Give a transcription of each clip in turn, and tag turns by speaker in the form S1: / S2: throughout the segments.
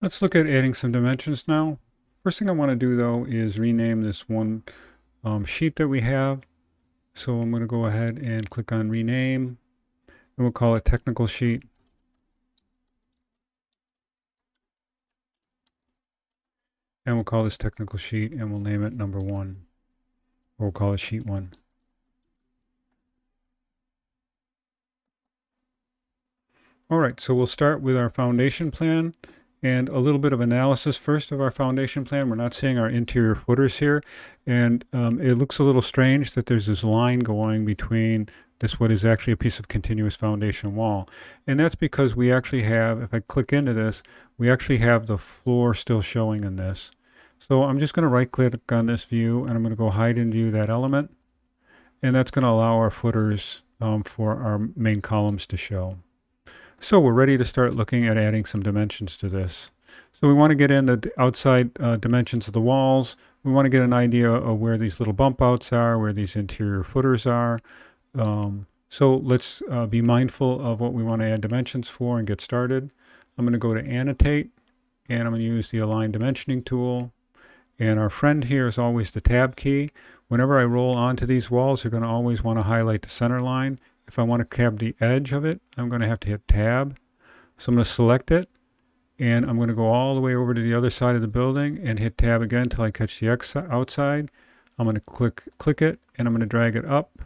S1: Let's look at adding some dimensions now. First thing I want to do though is rename this one sheet that we have. So I'm going to go ahead and click on rename and we'll call it technical sheet. And we'll call this technical sheet and we'll name it number 1, or we'll call it sheet 1. All right, so we'll start with our foundation plan and a little bit of analysis first of our foundation plan. We're not seeing our interior footers here, and it looks a little strange that there's this line going between this what is actually a piece of continuous foundation wall. And that's because we actually have, if I click into this, we actually have the floor still showing in this. So I'm just going to right click on this view and I'm going to go hide in view that element, and that's going to allow our footers for our main columns to show. So we're ready to start looking at adding some dimensions to this. So we want to get in the outside dimensions of the walls. We want to get an idea of where these little bump outs are, where these interior footers are. So let's be mindful of what we want to add dimensions for and get started. I'm going to go to annotate and I'm going to use the align dimensioning tool. And our friend here is always the tab key. Whenever I roll onto these walls, you're going to always want to highlight the center line. If I want to grab the edge of it, I'm going to have to hit tab. So I'm going to select it and I'm going to go all the way over to the other side of the building and hit tab again until I catch the outside. I'm going to click it and I'm going to drag it up.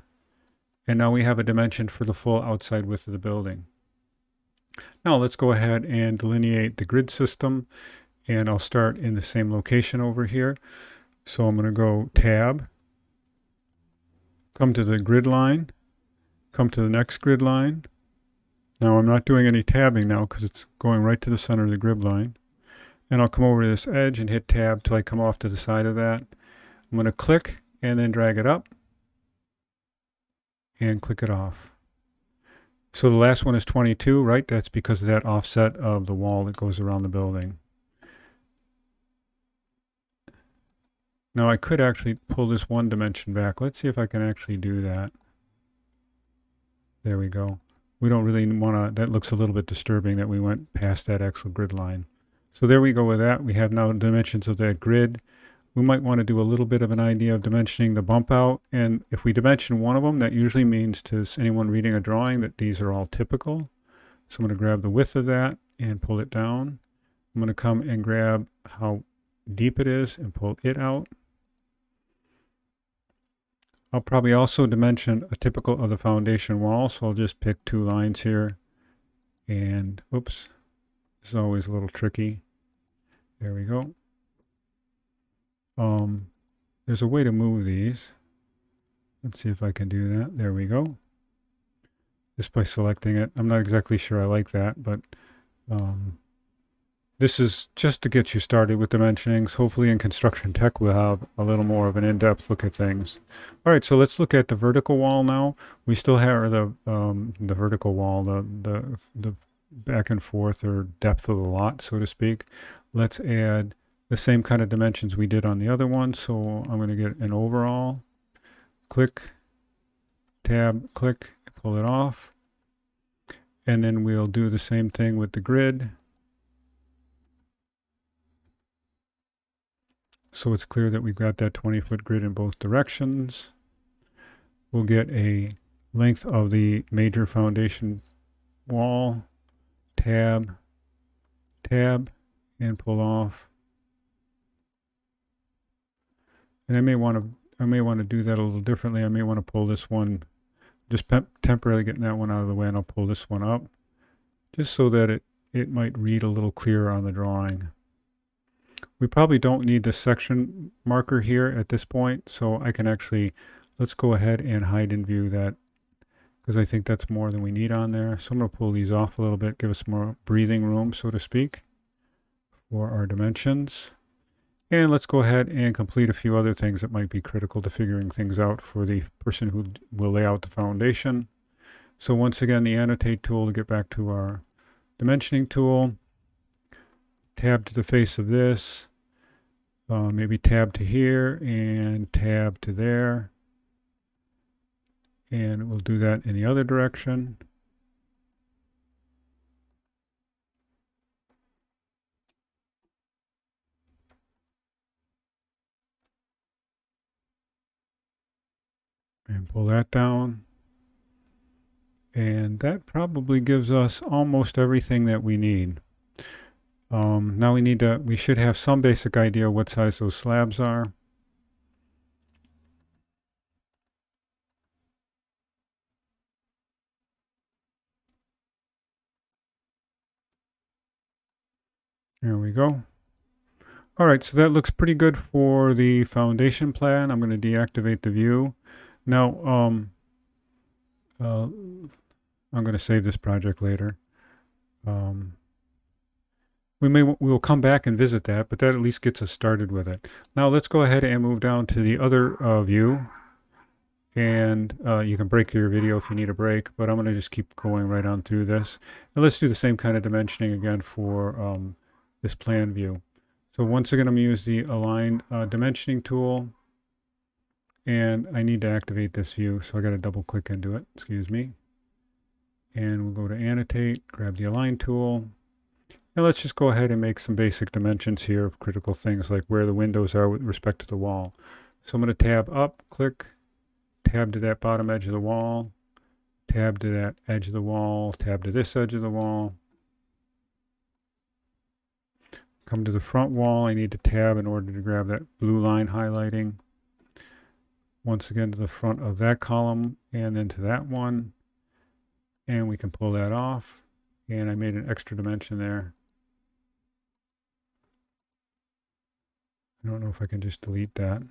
S1: And now we have a dimension for the full outside width of the building. Now let's go ahead and delineate the grid system, and I'll start in the same location over here. So I'm going to go tab, come to the grid line, come to the next grid line. Now I'm not doing any tabbing now because it's going right to the center of the grid line. And I'll come over to this edge and hit tab till I come off to the side of that. I'm going to click and then drag it up and click it off. So the last one is 22, right? That's because of that offset of the wall that goes around the building. Now I could actually pull this one dimension back. Let's see if I can actually do that. There we go. We don't really want to, that looks a little bit disturbing that we went past that actual grid line. So there we go with that. We have now dimensions of that grid. We might want to do a little bit of an idea of dimensioning the bump out. And if we dimension one of them, that usually means to anyone reading a drawing that these are all typical. So I'm going to grab the width of that and pull it down. I'm going to come and grab how deep it is and pull it out. I'll probably also dimension a typical of the foundation wall, so I'll just pick 2 lines here. And, oops, this is always a little tricky. There we go. There's a way to move these. Let's see if I can do that. There we go. Just by selecting it. I'm not exactly sure I like that, but this is just to get you started with dimensionings. Hopefully in construction tech we'll have a little more of an in-depth look at things. All right, so let's look at the vertical wall now. We still have the vertical wall, the back and forth or depth of the lot, so to speak. Let's add the same kind of dimensions we did on the other one. So I'm going to get an overall, click, tab, click, pull it off. And then we'll do the same thing with the grid. So it's clear that we've got that 20-foot grid in both directions. We'll get a length of the major foundation wall, tab, tab, and pull off. And I may want to do that a little differently. I may want to pull this one, just temporarily getting that one out of the way, and I'll pull this one up, just so that it might read a little clearer on the drawing. We probably don't need the section marker here at this point, so I can actually, let's go ahead and hide in view that, because I think that's more than we need on there. So I'm going to pull these off a little bit, give us more breathing room, so to speak, for our dimensions. And let's go ahead and complete a few other things that might be critical to figuring things out for the person who will lay out the foundation. So once again, the annotate tool to get back to our dimensioning tool. Tab to the face of this, maybe tab to here and tab to there. And we'll do that in the other direction. And pull that down. And that probably gives us almost everything that we need. Now we should have some basic idea what size those slabs are. There we go. All right, so that looks pretty good for the foundation plan. I'm going to deactivate the view. Now, I'm going to save this project later. We will come back and visit that, but that at least gets us started with it. Now let's go ahead and move down to the other view. And you can break your video if you need a break, but I'm going to just keep going right on through this. And let's do the same kind of dimensioning again for this plan view. So once again, I'm going to use the Align Dimensioning tool. And I need to activate this view, so I got to double click into it, excuse me. And we'll go to Annotate, grab the Align tool. And let's just go ahead and make some basic dimensions here of critical things like where the windows are with respect to the wall. So I'm going to tab up, click, tab to that bottom edge of the wall, tab to that edge of the wall, tab to this edge of the wall. Come to the front wall, I need to tab in order to grab that blue line highlighting. Once again to the front of that column and then to that one. And we can pull that off. And I made an extra dimension there. I don't know if I can just delete that.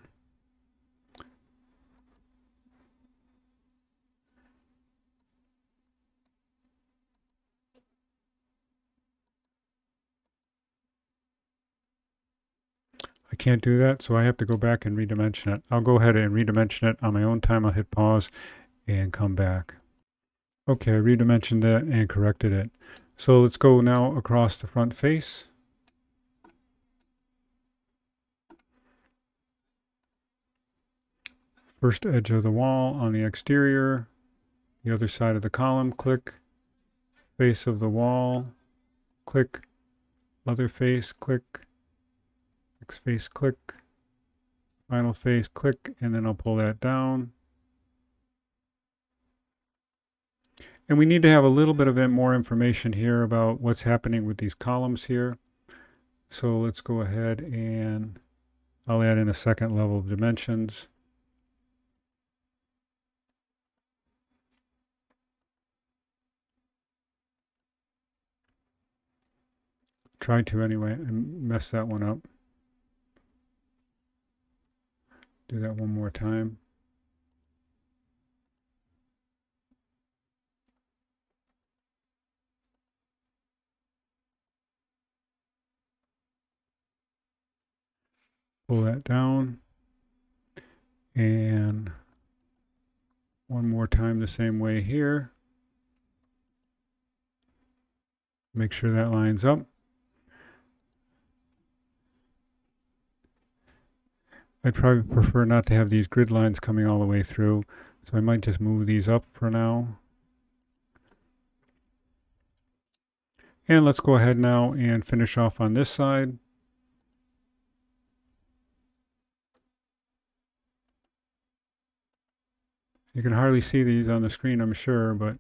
S1: I can't do that, so I have to go back and redimension it. I'll go ahead and redimension it on my own time. I'll hit pause and come back. Okay, I redimensioned that and corrected it. So let's go now across the front face. First edge of the wall on the exterior, the other side of the column, click, face of the wall, click, other face, click, next face, click, final face, click, and then I'll pull that down. And we need to have a little bit of more information here about what's happening with these columns here. So let's go ahead and I'll add in a second level of dimensions. Try to anyway and mess that one up. Do that one more time. Pull that down. And one more time the same way here. Make sure that lines up. I'd probably prefer not to have these grid lines coming all the way through, so I might just move these up for now. And let's go ahead now and finish off on this side. You can hardly see these on the screen, I'm sure, but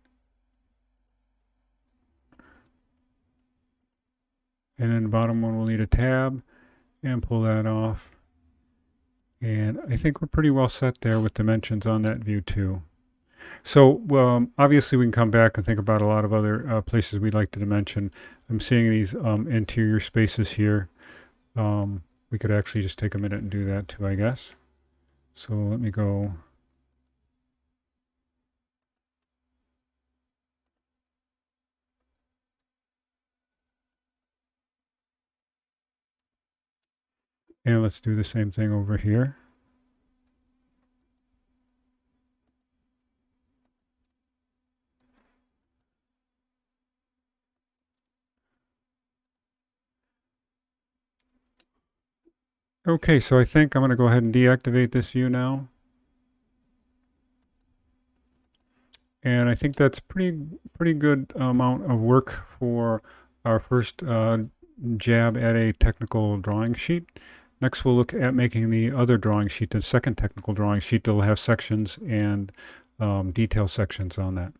S1: and then the bottom one will need a tab and pull that off. And I think we're pretty well set there with dimensions on that view too. So obviously we can come back and think about a lot of other places we'd like to dimension. I'm seeing these interior spaces here. We could actually just take a minute and do that too, I guess. So let me go. And let's do the same thing over here. Okay, so I think I'm going to go ahead and deactivate this view now. And I think that's pretty good amount of work for our first jab at a technical drawing sheet. Next, we'll look at making the other drawing sheet, the second technical drawing sheet that will have sections and detail sections on that.